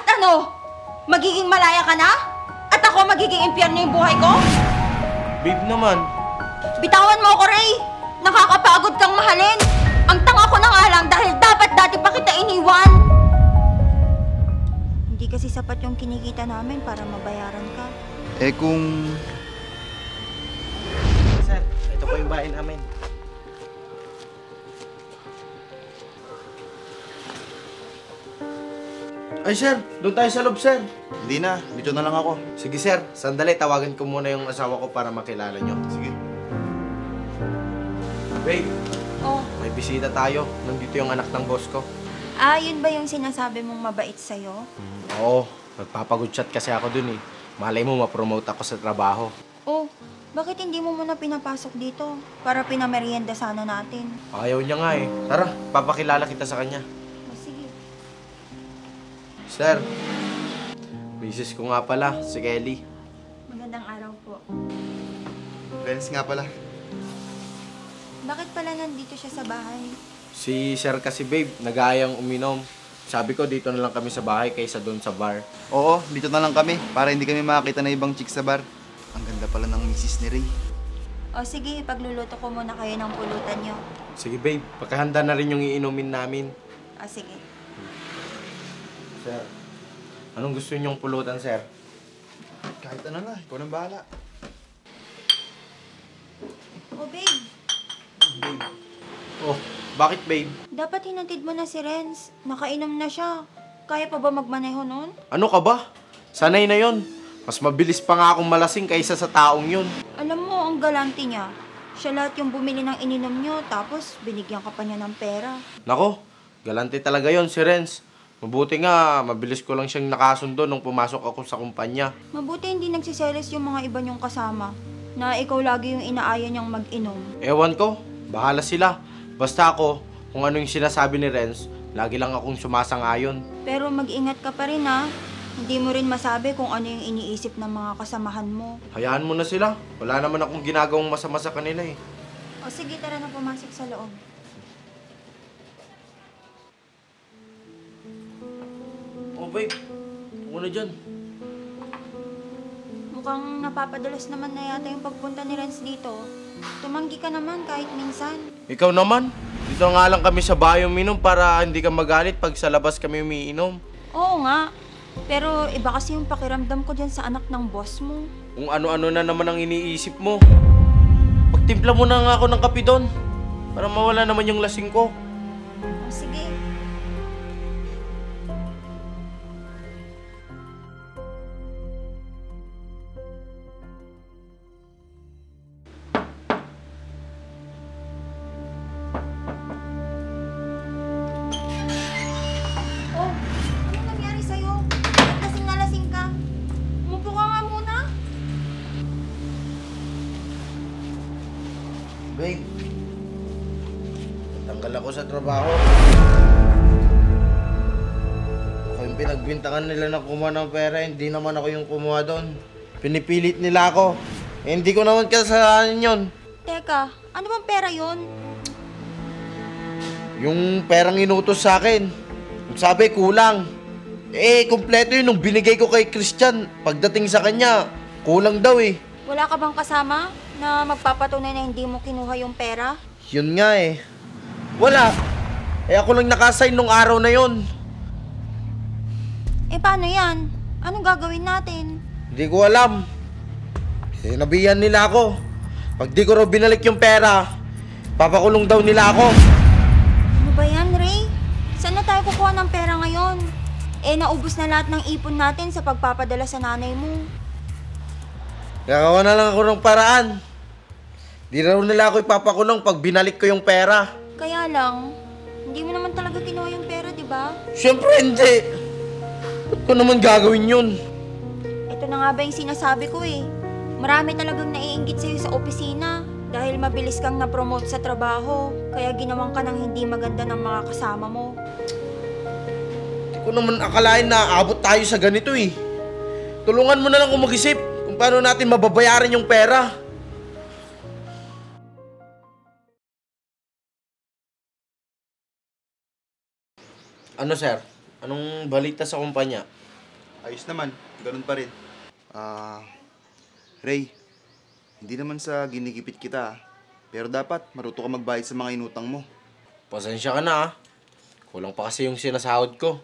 At ano? Magiging malaya ka na? At ako magiging impyerno yung buhay ko? Babe naman. Bitawan mo ako, Ray! Nakakapagod kang mahalin! Ang tanga ko na nga lang dahil dapat dati pa kita iniwan! Hindi kasi sapat yung kinikita namin para mabayaran ka. Eh kung... Sir, ito po yung bahay namin. Ay sir, doon tayo sa loob sir. Hindi na, dito na lang ako. Sige sir, sandali, tawagan ko muna yung asawa ko para makilala nyo. Sige. Babe, Oh, may bisita tayo. Nandito yung anak ng boss ko. yun ba yung sinasabi mong mabait sa'yo? Oo, nagpapagood chat kasi ako dun eh. Malay mo, ma-promote ako sa trabaho. Oh, bakit hindi mo muna pinapasok dito? Para pinamerienda sana natin. Ayaw niya nga eh. Tara, papakilala kita sa kanya. Oh, sige. Sir, misis ko nga pala, si Kelly. Magandang araw po. Friends nga pala. Bakit pala nandito siya sa bahay? Si Sir kasi babe, nag-aayang uminom. Sabi ko dito na lang kami sa bahay kaysa doon sa bar. Oo, dito na lang kami para hindi kami makakita ng ibang chicks sa bar. Ang ganda pala ng misis ni Ray. O sige, pagluluto ko muna kayo ng pulutan nyo. Sige babe, pakahanda na rin yung iinumin namin. O sige. Sir, anong gusto niyong pulutan, sir? Kahit ano na, ikaw nang bahala. O babe, Oh, bakit babe? dapat hinatid mo na si Renz. Nakainom na siya. Kaya pa ba magmaneho nun? Ano ka ba? Sanay na yon. Mas mabilis pa nga akong malasing kaysa sa taong yun. Alam mo, ang galante niya. Siya lahat yung bumili ng ininom nyo, tapos binigyan ka pa niya ng pera. Nako, galante talaga yon si Renz. Mabuti nga, mabilis ko lang siyang nakasundo nung pumasok ako sa kumpanya. Mabuti hindi nagsiselos yung mga iba niyong kasama, na ikaw lagi yung inaaya niyang mag-inom. Ewan ko, bahala sila. Basta ako, kung ano yung sinasabi ni Renz, lagi lang akong sumasang-ayon. Pero mag-ingat ka pa rin ha. Hindi mo rin masabi kung ano yung iniisip ng mga kasamahan mo. Hayaan mo na sila. Wala naman akong ginagawang masama sa kanila eh. O sige, tara na pumasok sa loob. Oh babe, ako na dyan. Mukhang napapadalas naman na yata yung pagpunta ni Renz dito. Tumanggi ka naman kahit minsan. Ikaw naman, dito nga lang kami sa bahay uminom para hindi ka magalit pag sa labas kami umiinom. Oo nga. Pero iba kasi yung pakiramdam ko dyan sa anak ng boss mo. Kung ano-ano na naman ang iniisip mo. Pagtimpla mo na nga ako ng kape doon para mawala naman yung lasing ko. O sige. Oh, anong nangyari sa'yo? Ba't lasing na lasing ka? Umupo ka nga muna. Babe, tanggal ako sa trabaho. Ako yung pinagbintangan nila na kumuha ng pera, hindi naman ako yung kumuha doon. Pinipilit nila ako. Eh, hindi ko naman kasalanan yun. Teka, ano bang pera yon? Yung perang inutos sa akin, sabi kulang. Eh, kumpleto yun nung binigay ko kay Christian. Pagdating sa kanya, kulang daw eh. Wala ka bang kasama na magpapatunay na hindi mo kinuha yung pera? Yun nga eh. Wala. Eh ako lang nakasign nung araw na yun. Eh paano yan? Anong gagawin natin? Hindi ko alam. Sinabihan nila ako. Pag di ko raw binalik yung pera, papakulong daw nila ako. Ano ba yan, Ray? Saan na tayo kukuha ng pera ngayon? Eh, naubos na lahat ng ipon natin sa pagpapadala sa nanay mo. Gagawa na lang ako ng paraan. Di raw nila ako ipapakulong pag binalik ko yung pera. Kaya lang, hindi mo naman talaga kinuha yung pera, di ba? Siyempre hindi. Ba't ko naman gagawin yun? Ito na nga ba yung sinasabi ko eh. Marami talagang naiinggit sa'yo sa opisina dahil mabilis kang na-promote sa trabaho. Kaya ginawan ka ng hindi maganda ng mga kasama mo. Hindi ko naman akalain na abot tayo sa ganito eh. Tulungan mo na lang kung mag-isip kung paano natin mababayaran yung pera. Ano sir? Anong balita sa kumpanya? Ayos naman, ganun pa rin. Ray, hindi naman sa ginigipit kita, pero dapat maruto ka magbayad sa mga inutang mo. Pasensya ka na ah. Kulang pa kasi yung sinasahod ko.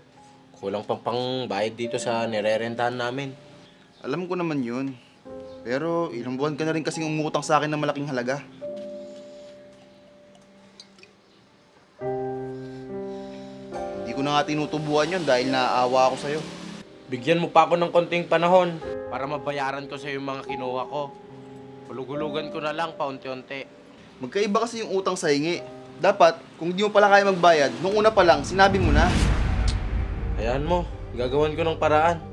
Kulang pang bayad dito sa nirerentahan namin. Alam ko naman yun. Pero ilang buwan ka na rin kasing umutang sa akin ng malaking halaga. Hindi ko na nga tinutubuan yun dahil naaawa ako sa'yo. Bigyan mo pa ako ng konting panahon para mabayaran ko sa yung mga kinuha ko. Hulug-hulugan ko na lang paunti-unti. Magkaiba kasi yung utang sa hingi. Dapat, kung di mo pala kaya magbayad, nung una pa lang, sinabi mo na. Ayan mo, gagawan ko ng paraan.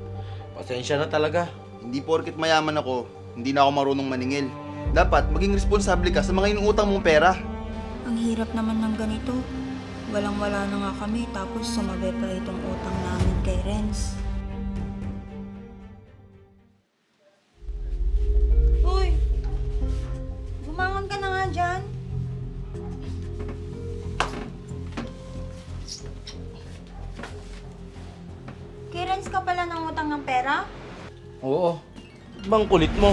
Pasensya na talaga. Hindi porket mayaman ako, hindi na ako marunong maningil. Dapat, maging responsable ka sa mga inuutang mong pera. Ang hirap naman ng ganito. Walang-wala na nga kami tapos sumabi pa itong utang namin kay Renz. Uy! Bumangon ka na nga dyan. Kay Renz ka pala ng utang ng pera? Oo. Bang kulit mo?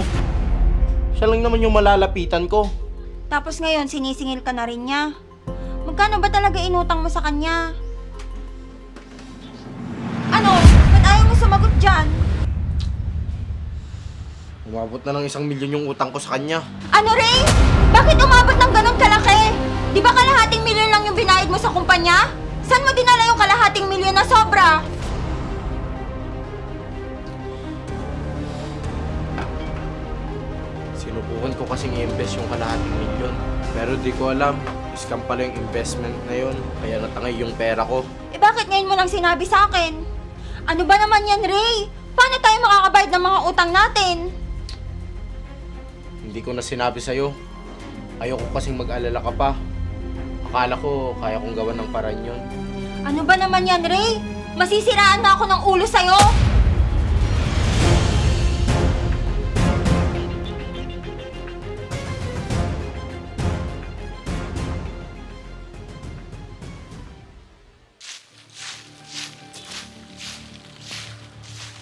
Siya lang naman yung malalapitan ko. Tapos ngayon sinisingil ka na rin niya. Magkano ba talaga inutang mo sa kanya? Ano? Ba't ayaw mo sumagot dyan? Umabot na ng 1 milyon yung utang ko sa kanya. Ano, Ray? Bakit umabot ng ganun kalaki? Di ba kalahating milyon lang yung binayad mo sa kumpanya? Saan mo dinala yung kalahating milyon na sobra? Sinubukan ko kasing i-invest yung kalahating milyon. Pero di ko alam, scam pala yung investment na yun. Kaya natangay yung pera ko. Eh bakit ngayon mo lang sinabi sa akin? Ano ba naman yan, Ray? Paano tayo makakabayad ng mga utang natin? Hindi ko na sinabi sa'yo. Ayoko kasing mag-alala ka pa. Akala ko kaya kong gawan ng paraan yun. Ano ba naman yan, Ray? Masisiraan na ako ng ulo sa'yo?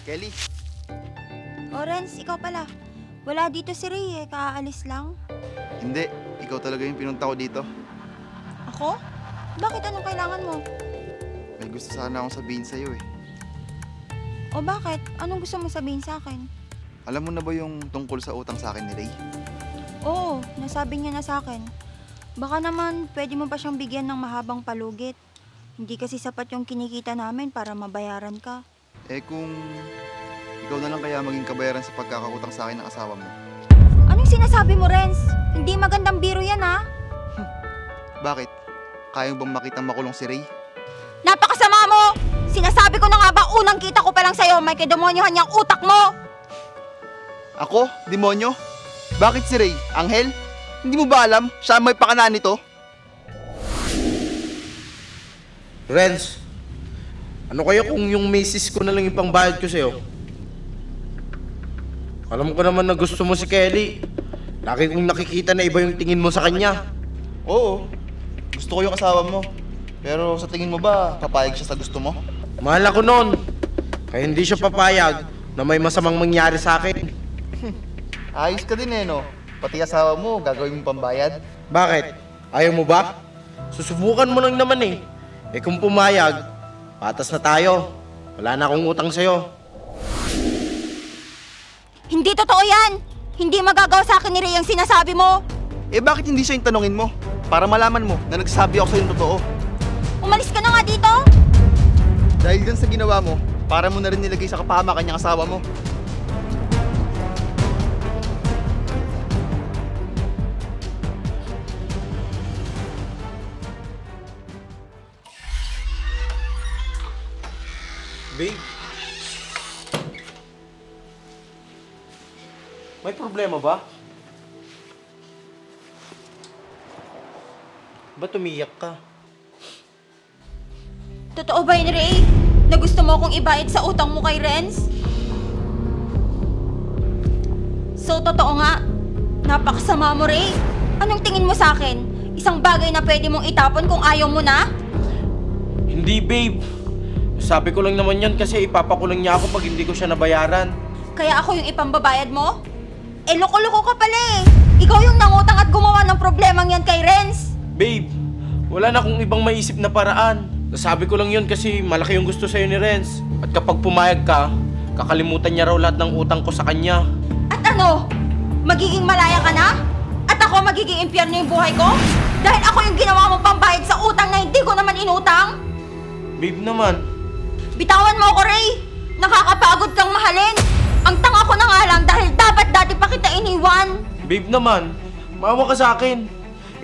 Kelly, O, Renz, ikaw pala. Wala dito si Ray eh, kakaalis lang. hindi. Ikaw talaga yung pinunta ko dito. Ako? Bakit anong kailangan mo? May gusto sana akong sabihin sa'yo eh. O bakit? Anong gusto mo sabihin sa akin? Alam mo na ba yung tungkol sa utang sa akin ni Ray? Oo, nasabi niya na sa akin. Baka naman pwede mo pa siyang bigyan ng mahabang palugit. Hindi kasi sapat yung kinikita namin para mabayaran ka. Eh kung ikaw na lang kaya maging kabayaran sa pagkakautang sa akin ng asawa mo. Anong sinasabi mo, Renz? Hindi magandang biro yan, ha? Bakit? Kaya bang makitang makulong si Ray? Napakasama mo! Sinasabi ko na nga ba unang kita ko pa lang sa'yo, may kidemonyohan niyang utak mo! Ako? Demonyo? Bakit si Ray? Anghel? Hindi mo ba alam? Siya ang may pakana nito? Renz, ano kaya kung yung misis ko na lang yung pangbayad ko sa'yo? Alam ko naman na gusto mo si Kelly. Lagi kong nakikita na iba yung tingin mo sa kanya. Oo. Gusto ko yung asawa mo. Pero sa tingin mo ba, papayag siya sa gusto mo? Mahal ako noon. Kaya hindi siya papayag na may masamang mangyari sa akin. Ayos ka din eh, no? Pati asawa mo, gagawin mong pambayad. Bakit? Ayaw mo ba? Susubukan mo lang naman eh. Eh kung pumayag, patas na tayo. Wala na akong utang sa'yo. Hindi totoo yan! Hindi magagawa sa akin ni Ray ang sinasabi mo! Eh bakit hindi siya yung tanongin mo? Para malaman mo na nagsasabi ako sa'yo ng totoo. Umalis ka na nga dito! Dahil dun sa ginawa mo, para mo na rin nilagay sa kapahamakan yung asawa mo. Babe? May problema ba? Ba't umiyak ka? Totoo ba yun, Ray? Na gusto mo akong ibayad sa utang mo kay Renz? So, totoo nga. Napakasama mo, Ray. Anong tingin mo sa akin? Isang bagay na pwede mong itapon kung ayaw mo na? Hindi, babe. Sabi ko lang naman yan kasi ipapakulong niya ako pag hindi ko siya nabayaran. Kaya ako yung ipambabayad mo? Eh, loko-loko ka pala eh. Ikaw yung nangutang at gumawa ng problemang yan kay Renz. Babe, wala na akong ibang maisip na paraan. Nasabi ko lang yun kasi malaki yung gusto sa'yo ni Renz. At kapag pumayag ka, kakalimutan niya raw lahat ng utang ko sa kanya. At ano? Magiging malaya ka na? At ako magiging impyerno yung buhay ko? Dahil ako yung ginawa mong pambayad sa utang na hindi ko naman inutang? Babe naman, Bitawan mo ako, Ray! Nakakapagod kang mahalin! Ang tanga ko na nga lang dahil dapat dati pa kita iniwan! babe naman, maawa ka sa akin.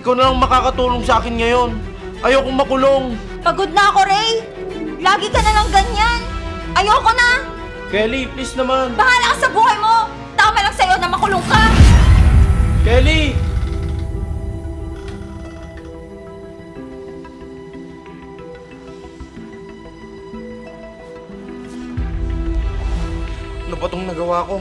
Ikaw na lang makakatulong sa akin ngayon. Ayokong makulong. Pagod na ako, Ray! Lagi ka na lang ganyan! Ayoko na! Kelly, please naman. Bahala ka sa buhay mo! Tama lang sa'yo na makulong ka! Kelly! Ano ba tong nagawa ko?